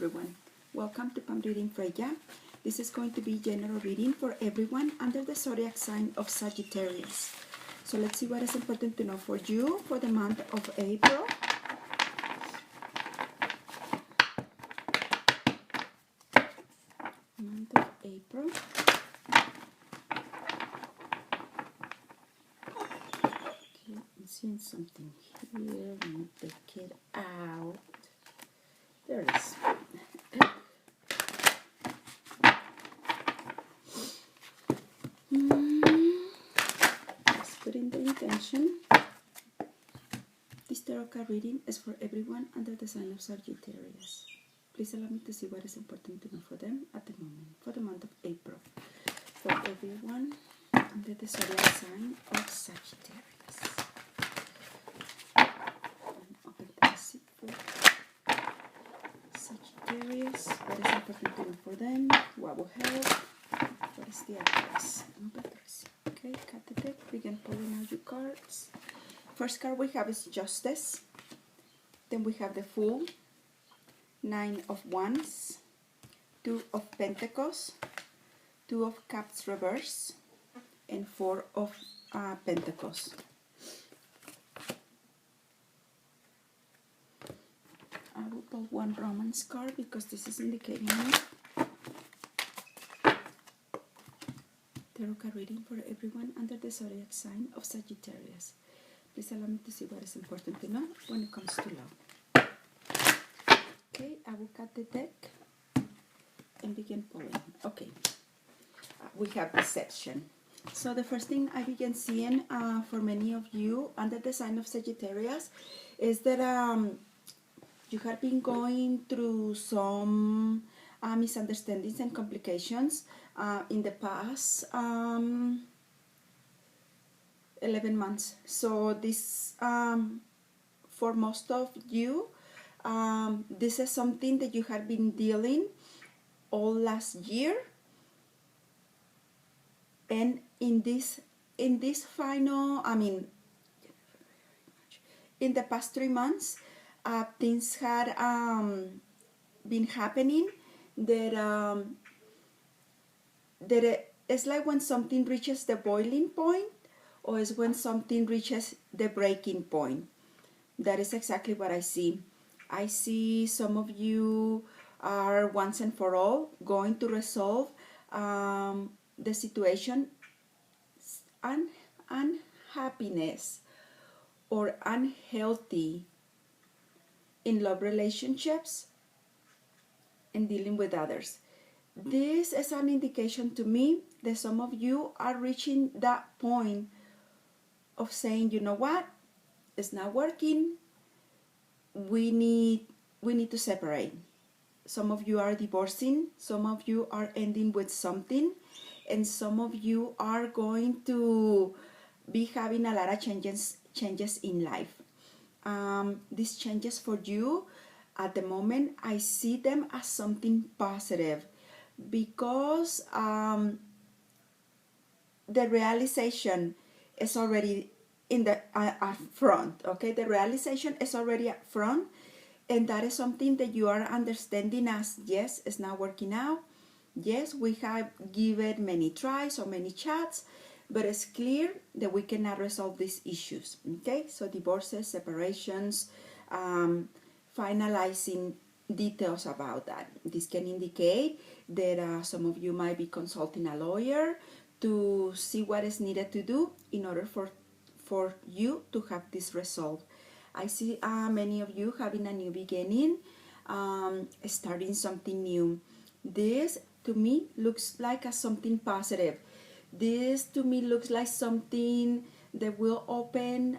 everyone. Welcome to Palm Reading Freyja. This is going to be general reading for everyone under the zodiac sign of Sagittarius. So let's see what is important to know for you for the month of April. Month of April. Okay, I'm seeing something here. Let me take it out. There it is. Let's put in the intention. This tarot card reading is for everyone under the sign of Sagittarius. Please allow me to see what is important to know for them at the moment, for the month of April. For everyone under the zodiac sign of Sagittarius. Open the receipt for Sagittarius. What is important to know for them? What will help? What is the advice? Open the receipt. Okay, cut the deck. Begin pulling out your cards. First card we have is Justice. Then we have the Fool. 9 of Wands. 2 of Pentacles. 2 of Cups reverse. And 4 of Pentacles. I will pull one Romance card because this is indicating me. Tarot card reading for everyone under the zodiac sign of Sagittarius. Please allow me to see what is important to know when it comes to love. Okay, I will cut the deck and begin pulling. Okay, we have Deception. So the first thing I begin seeing for many of you under the sign of Sagittarius is that you have been going through some misunderstandings and complications in the past 11 months. So this, for most of you, this is something that you have been dealing all last year. And in this final, in the past 3 months, things had been happening that it's like when something reaches the boiling point, or is when something reaches the breaking point. That is exactly what I see. I see some of you are once and for all going to resolve the situation, unhappiness or unhealthy in love relationships and dealing with others. This is an indication to me that some of you are reaching that point of saying, you know what, it's not working, we need to separate. Some of you are divorcing, some of you are ending with something, and some of you are going to be having a lot of changes in life. These changes for you at the moment, I see them as something positive, because the realization is already in the up front. Okay, the realization is already up front, and that is something that you are understanding as, yes, it's not working out. Yes, we have given many tries or many chats, but it's clear that we cannot resolve these issues. Okay, so divorces, separations, finalizing details about that. This can indicate that some of you might be consulting a lawyer to see what is needed to do in order for you to have this resolved. I see many of you having a new beginning, starting something new. This to me looks like something positive. This to me looks like something that will open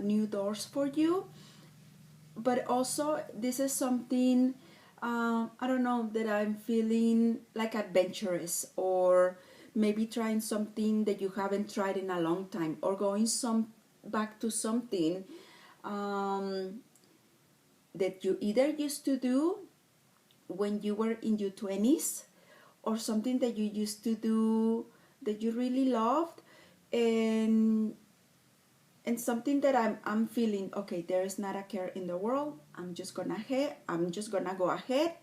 new doors for you. But also this is something, I don't know, that I'm feeling like adventurous, or maybe trying something that you haven't tried in a long time, or going back to something that you either used to do when you were in your 20s, or something that you used to do that you really loved, and something that I'm feeling, okay, there is not a care in the world. I'm just gonna go ahead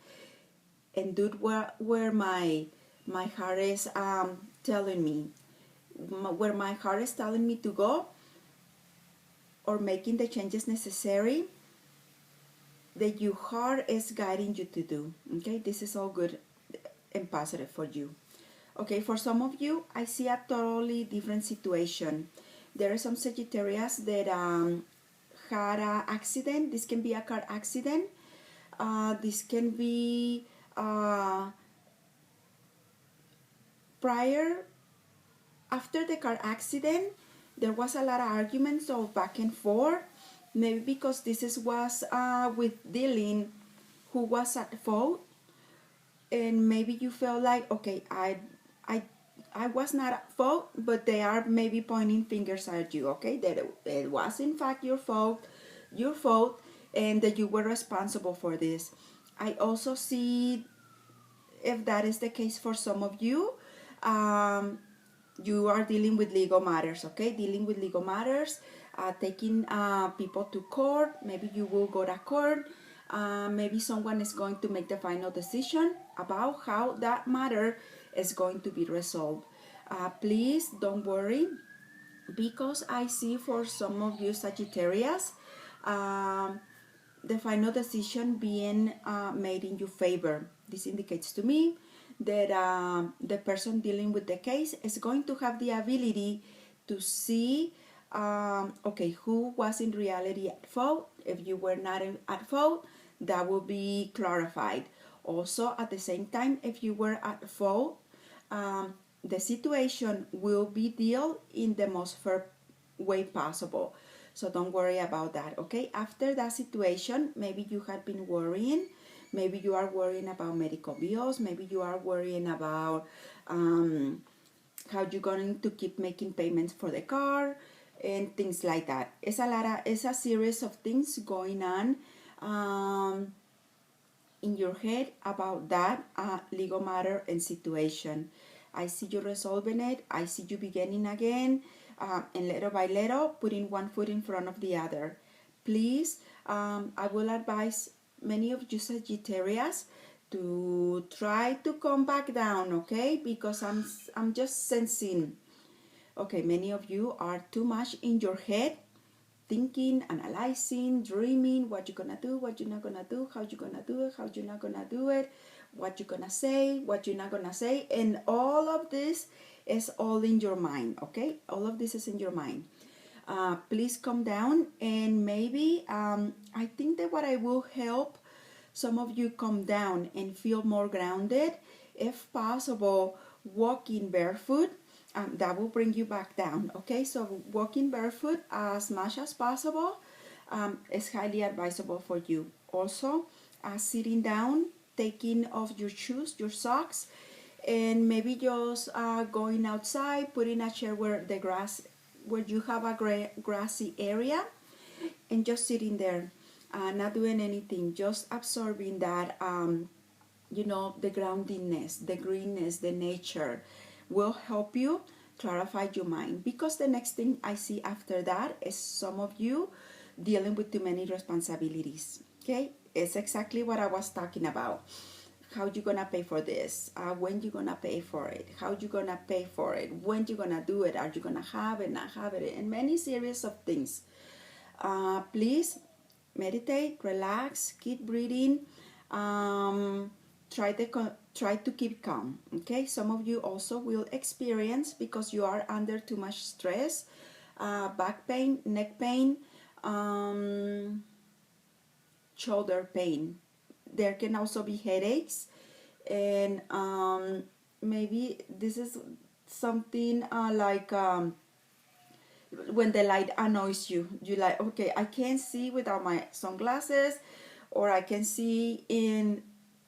and do where my heart is telling me, where my heart is telling me to go, or making the changes necessary that your heart is guiding you to do. Okay, this is all good and positive for you. Okay, for some of you, I see a totally different situation. There are some Sagittarius that had an accident. This can be a car accident. This can be prior, after the car accident, there was a lot of arguments of back and forth. Maybe because was with dealing who was at fault, and maybe you felt like, okay, I was not at fault, but they are maybe pointing fingers at you. Okay, that it was in fact your fault, and that you were responsible for this. I also see, if that is the case for some of you, you are dealing with legal matters. Okay, dealing with legal matters, taking people to court. Maybe you will go to court. Maybe someone is going to make the final decision about how that matter is going to be resolved. Please don't worry, because I see for some of you Sagittarius, the final decision being made in your favor. This indicates to me that the person dealing with the case is going to have the ability to see, okay, who was in reality at fault. If you were not at fault, that will be clarified. Also, at the same time, if you were at fault, the situation will be dealt in the most fair way possible. So don't worry about that, okay? After that situation, maybe you have been worrying. Maybe you are worrying about medical bills. Maybe you are worrying about how you're going to keep making payments for the car and things like that. It's a series of things going on in your head about that legal matter and situation. I see you resolving it. I see you beginning again, and little by little, putting one foot in front of the other. Please, I will advise many of you Sagittarius to try to come back down, okay? Because I'm just sensing, okay, many of you are too much in your head, thinking, analyzing, dreaming, what you're gonna do, what you're not gonna do, how you're gonna do it, how you're not gonna do it, what you're gonna say, what you're not gonna say, and all of this is all in your mind, okay? All of this is in your mind. Please calm down, and maybe I think that what I will help some of you calm down and feel more grounded, if possible, walking barefoot. That will bring you back down, okay? So walking barefoot as much as possible is highly advisable for you. Also, sitting down, taking off your shoes, your socks, and maybe just going outside, putting a chair where you have a grassy area, and just sitting there, not doing anything, just absorbing that, the groundiness, the greenness, the nature will help you clarify your mind. Because the next thing I see after that is some of you dealing with too many responsibilities. Okay, it's exactly what I was talking about. How you gonna pay for this? When you gonna pay for it? How you gonna pay for it? When you gonna do it? Are you gonna have it, not have it? And many series of things. Please meditate, relax, keep breathing. Try to keep calm. Okay, some of you also will experience, because you are under too much stress, back pain, neck pain, shoulder pain. There can also be headaches, and maybe this is something like when the light annoys you. You like, okay, I can't see without my sunglasses, or I can see in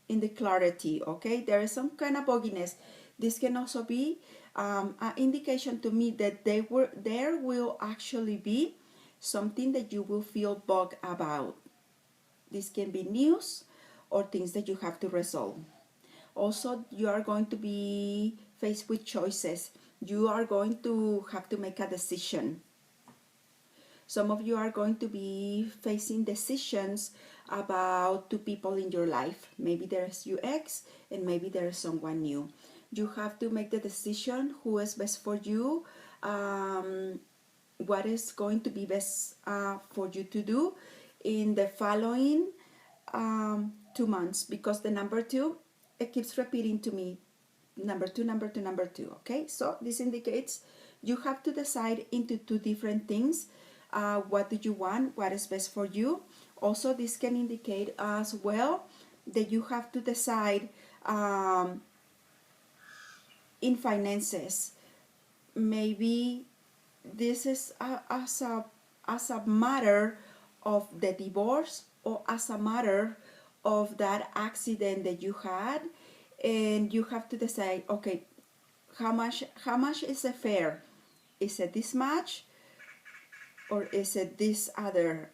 the clarity. Okay, there is some kind of bugginess. This can also be an indication to me that there will actually be something that you will feel bugged about. This can be news or things that you have to resolve. Also, you are going to be faced with choices. You are going to have to make a decision. Some of you are going to be facing decisions about two people in your life. Maybe there's your ex and maybe there's someone new. You have to make the decision who is best for you, what is going to be best for you to do in the following 2 months, because the number two, it keeps repeating to me, number two, number two, number two. Okay, so this indicates you have to decide into two different things. What do you want? What is best for you? Also, this can indicate as well that you have to decide in finances. Maybe this is as a matter of the divorce, or as a matter of that accident that you had, and you have to decide, okay, how much is it fair? Is it this much, or is it this other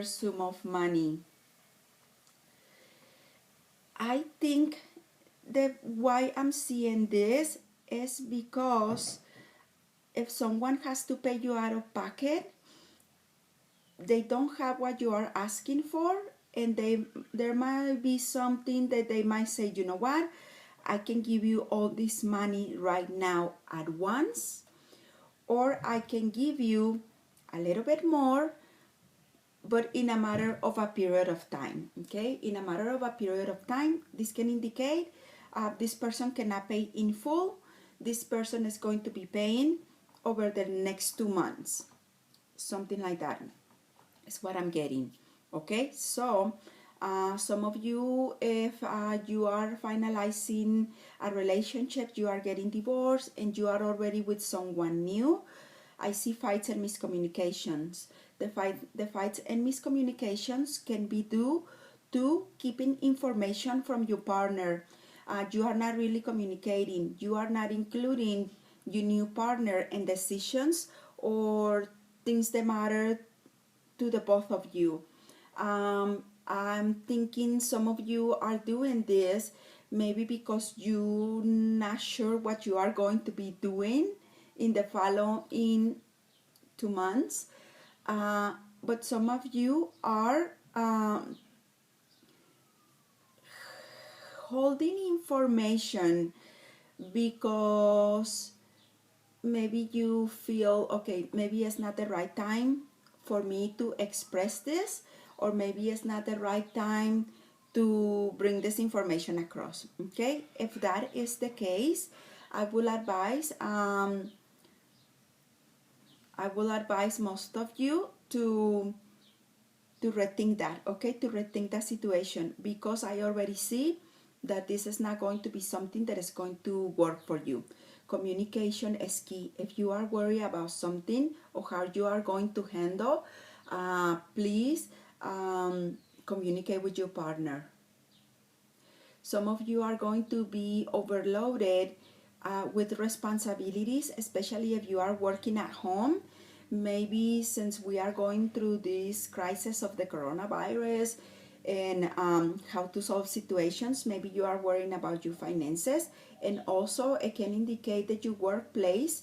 sum of money? I think that why I'm seeing this is because if someone has to pay you out of pocket, they don't have what you are asking for, and there might be something that they might say, you know what, I can give you all this money right now at once, or I can give you a little bit more, but in a matter of a period of time. Okay, in a matter of a period of time, this can indicate this person cannot pay in full. This person is going to be paying over the next 2 months, something like that is what I'm getting. Okay, so some of you, if you are finalizing a relationship, you are getting divorced and you are already with someone new, I see fights and miscommunications. The fights and miscommunications can be due to keeping information from your partner. You are not really communicating. You are not including your new partner in decisions or things that matter to the both of you. I'm thinking some of you are doing this maybe because you're not sure what you are going to be doing in the following 2 months. But some of you are holding information because maybe you feel, okay, maybe it's not the right time for me to express this, or maybe it's not the right time to bring this information across. Okay, if that is the case, I will advise most of you to rethink that, okay, to rethink that situation, because I already see that this is not going to be something that is going to work for you. Communication is key. If you are worried about something or how you are going to handle, please communicate with your partner. Some of you are going to be overloaded with responsibilities, especially if you are working at home. Maybe since we are going through this crisis of the coronavirus and how to solve situations, maybe you are worrying about your finances. And also it can indicate that your workplace,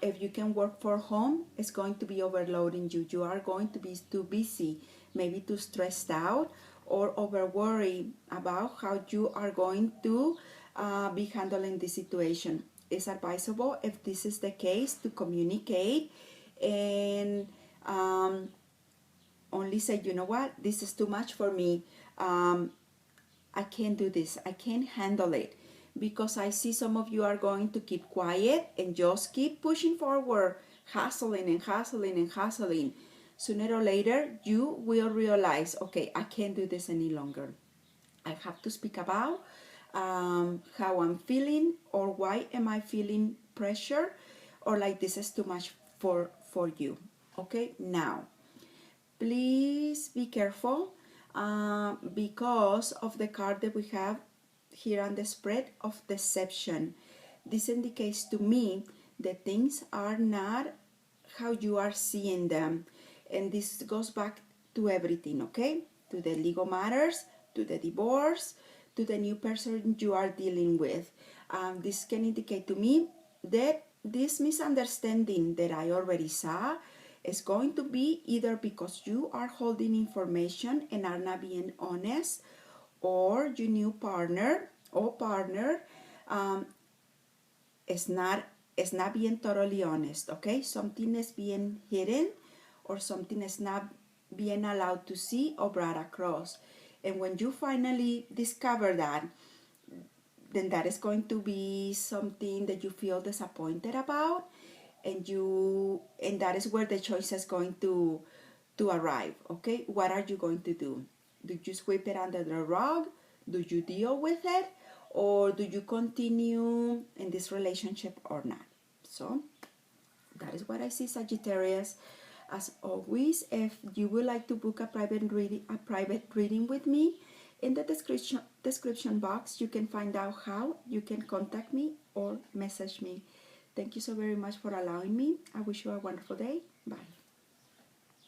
if you can work from home, is going to be overloading you. You are going to be too busy, maybe too stressed out, or over worry about how you are going to be handling the situation. It's advisable, if this is the case, to communicate and only say, you know what, this is too much for me. I can't do this. I can't handle it. Because I see some of you are going to keep quiet and just keep pushing forward, hustling and hustling and hustling. Sooner or later, you will realize, okay, I can't do this any longer. I have to speak about how I'm feeling, or why am I feeling pressure, or like this is too much for you. Okay, now, please be careful because of the card that we have here on the spread of deception. This indicates to me that things are not how you are seeing them. And this goes back to everything, okay? To the legal matters, to the divorce, to the new person you are dealing with. This can indicate to me that this misunderstanding that I already saw It's going to be either because you are holding information and are not being honest, or your new partner or partner um, is not being totally honest. Okay, something is being hidden, or something is not being allowed to see or brought across. And when you finally discover that, then that is going to be something that you feel disappointed about, and that is where the choice is going to arrive. Okay, what are you going to do? Do you sweep it under the rug? Do you deal with it, or do you continue in this relationship or not? So that is what I see, Sagittarius. As always, if you would like to book a private reading with me, in the description box you can find out how you can contact me or message me. Thank you so very much for allowing me. I wish you a wonderful day. Bye.